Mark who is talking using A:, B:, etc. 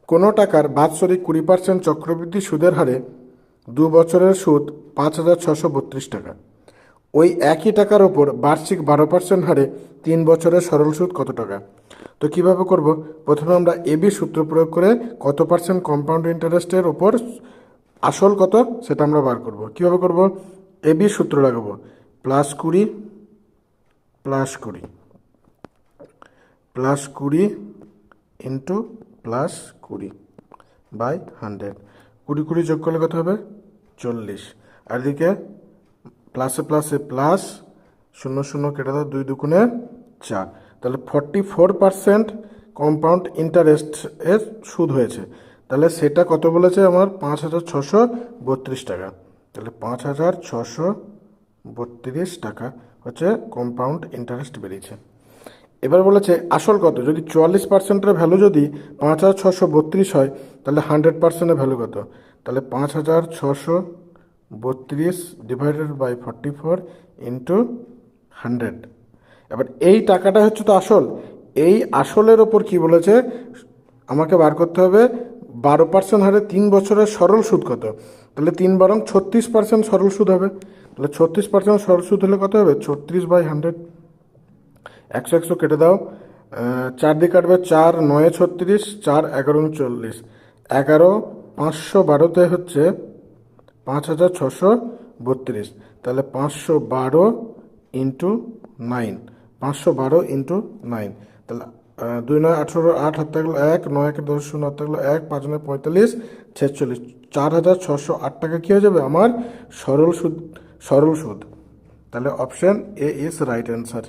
A: কোনো টাকার বাৎসরিক 20% চক্রবৃদ্ধি সুদের হারে 2 বছরের সুদ 5,632 টাকা। ওই একই টাকার ওপর বার্ষিক 12% হারে 3 বছরের সরল সুদ কত টাকা? তো কিভাবে করব? প্রথমে আমরা এবি সূত্র প্রয়োগ করে কত পার্সেন্ট কম্পাউন্ড ইন্টারেস্টের ওপর আসল কত সেটা আমরা বার করব। কিভাবে করব? এবি সূত্র লাগাবো, +20 +20 +20 ইন্টু +20 বাই 100। 20 যোগ করলে কত হবে? 40। আর এদিকে প্লাসে প্লাসে প্লাস, 0 0 কেটে দাও, 2 দুগুণে 4। তাহলে 44% কম্পাউন্ড ইন্টারেস্ট এর সুদ হয়েছে। তাহলে সেটা কত বলেছে আমার? 5,632 টাকা। তাহলে 5,632 টাকা হচ্ছে কম্পাউন্ড ইন্টারেস্ট বেরিয়েছে। এবার বলেছে আসল কত? যদি 44%-এর ভ্যালু যদি 5,632 হয়, তাহলে 100%-এর ভ্যালু কত? তাহলে 5,632 ডিভাইডেড বাই 44 ইন্টু 100। এবার এই টাকাটা হচ্ছে তো আসল। এই আসলের ওপর কি বলেছে? আমাকে বার করতে হবে 12% হারে 3 বছরের সরল সুদ কত। তাহলে 3 বরং 36% সরল সুদ হবে। তাহলে 36% সরল সুদ হলে কত হবে? 36/100। 100 100 কেটে দাও, 4 দিয়ে কাটবে 4 9 36, 4 11 40, 11 512 হচ্ছে 5,632। তাহলে 512 ইন্টু 9, 512 ইন্টু 9। তাহলে 2 9 18, 8 হাতে গেলো 1, 9 1 10 0 হাতে গেলো 1, 5 9 45, 46, 4,608 টাকা কী হয়ে যাবে আমার? সরল সুদ। সরল সুদ। তাহলে option A is right answer.